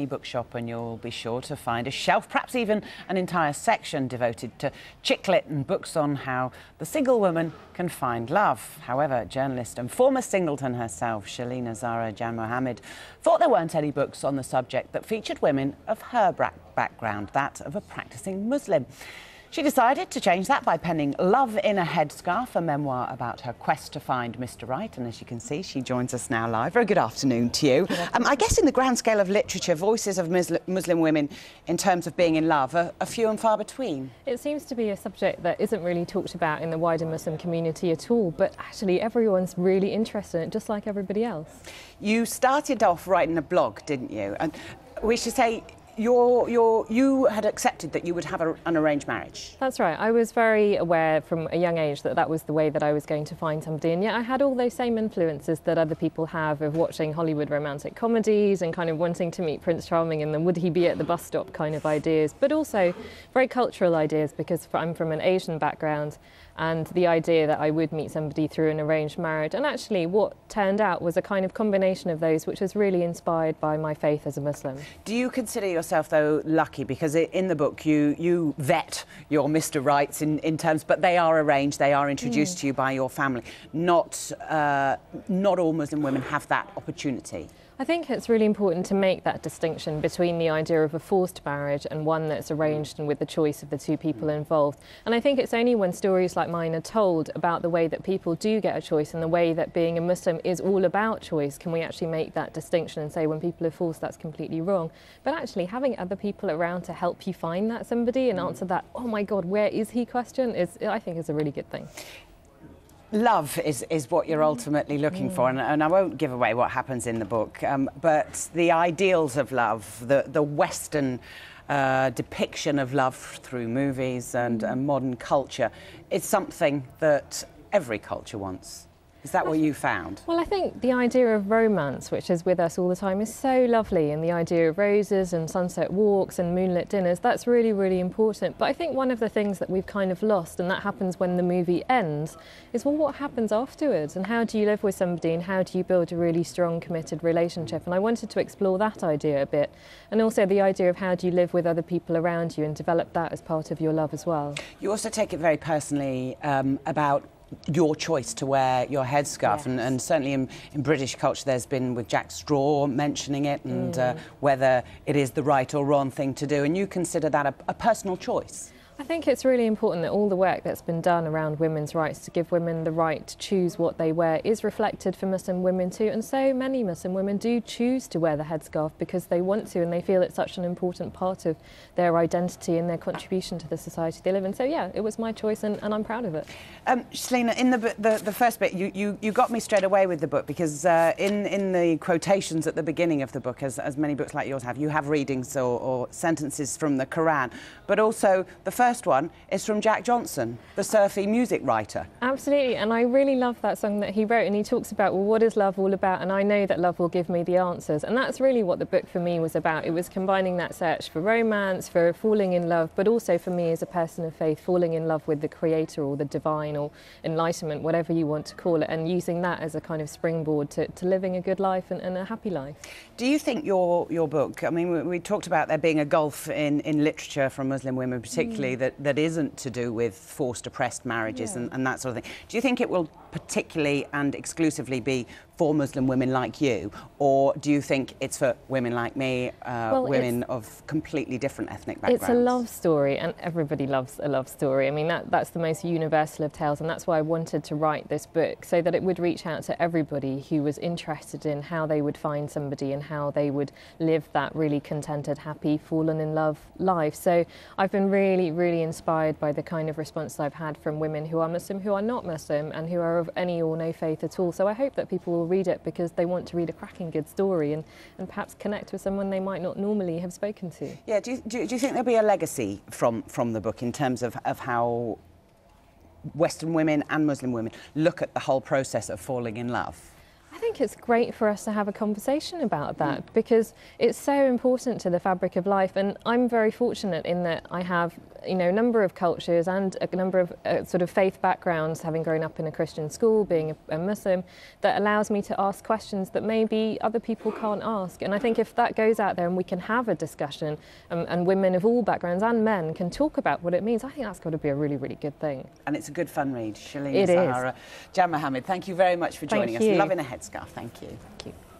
any bookshop and you'll be sure to find a shelf, perhaps even an entire section devoted to chick lit and books on how the single woman can find love. However, journalist and former singleton herself, Shelina Zara Jan Mohammed, thought there weren't any books on the subject that featured women of her background, that of a practicing Muslim. She decided to change that by penning Love in a Headscarf, a memoir about her quest to find Mr. Right. And as you can see, she joins us now live. Very good afternoon to you. I guess in the grand scale of literature, voices of Muslim women in terms of being in love are few and far between. It seems to be a subject that isn't really talked about in the wider Muslim community at all, but actually everyone's really interested in it, just like everybody else. You started off writing a blog, didn't you? And we should say you had accepted that you would have an arranged marriage. That's right. I was very aware from a young age that that was the way that I was going to find somebody, and yet I had all those same influences that other people have of watching Hollywood romantic comedies and kind of wanting to meet Prince Charming and then would he be at the bus stop kind of ideas, but also very cultural ideas because I'm from an Asian background, and the idea that I would meet somebody through an arranged marriage. And actually what turned out was a kind of combination of those, which was really inspired by my faith as a Muslim. Do you consider yourself, though, lucky? Because in the book you vet your Mr. Rights in terms, but they are arranged, they are introduced to you by your family. Not all Muslim women have that opportunity. I think it's really important to make that distinction between the idea of a forced marriage and one that's arranged and with the choice of the two people involved. And I think it's only when stories like mine are told about the way that people do get a choice and the way that being a Muslim is all about choice can we actually make that distinction and say when people are forced that's completely wrong. But actually having other people around to help you find that somebody and answer that, oh my God, where is he question, I think is a really good thing. Love is what you're ultimately looking for, and I won't give away what happens in the book, but the ideals of love, the Western depiction of love through movies and modern culture, is something that every culture wants. Is that what you found? Well, I think the idea of romance, which is with us all the time, is so lovely, and the idea of roses and sunset walks and moonlit dinners, that's really, really important. But I think one of the things that we've kind of lost, and that happens when the movie ends, is, well, what happens afterwards? And how do you live with somebody, and how do you build a really strong, committed relationship? And I wanted to explore that idea a bit, and also the idea of how do you live with other people around you and develop that as part of your love as well. You also take it very personally about your choice to wear your headscarf, yes. and certainly in British culture there's been, with Jack Straw mentioning it, and whether it is the right or wrong thing to do, and you consider that a personal choice. I think it's really important that all the work that's been done around women's rights to give women the right to choose what they wear is reflected for Muslim women too, and so many Muslim women do choose to wear the headscarf because they want to and they feel it's such an important part of their identity and their contribution to the society they live in. So yeah, it was my choice and I'm proud of it. Shelina, in the first bit you got me straight away with the book because in the quotations at the beginning of the book, as many books like yours have, you have readings or sentences from the Quran, but also the first one is from Jack Johnson, the surfy music writer. Absolutely, and I really love that song that he wrote, and he talks about, well, what is love all about? And I know that love will give me the answers, and that's really what the book for me was about. It was combining that search for romance, for falling in love, but also for me as a person of faith, falling in love with the Creator or the divine or enlightenment, whatever you want to call it, and using that as a kind of springboard to living a good life and a happy life. Do you think your book, I mean, we talked about there being a gulf in literature from Muslim women particularly, that isn't to do with forced oppressed marriages and that sort of thing. Do you think it will particularly and exclusively be for Muslim women like you, or do you think it's for women like me, women of completely different ethnic backgrounds? It's a love story, and everybody loves a love story. I mean, that's the most universal of tales, and that's why I wanted to write this book, so that it would reach out to everybody who was interested in how they would find somebody and how they would live that really contented, happy, fallen in love life. So I've been really, really inspired by the kind of response I've had from women who are Muslim, who are not Muslim, and who are of any or no faith at all. So I hope that people will read it because they want to read a cracking good story and perhaps connect with someone they might not normally have spoken to. Yeah, do you think there'll be a legacy from the book in terms of how Western women and Muslim women look at the whole process of falling in love? I think think it's great for us to have a conversation about that because it's so important to the fabric of life. And I'm very fortunate in that I have, you know, a number of cultures and a number of sort of faith backgrounds, having grown up in a Christian school, being a Muslim, that allows me to ask questions that maybe other people can't ask. And I think if that goes out there and we can have a discussion and women of all backgrounds and men can talk about what it means, I think that's got to be a really, really good thing. And it's a good fun read. Shelina It Sahara. is. Jan Mohammed, thank you very much for joining us. You. Loving a headscarf. Thank you. Thank you.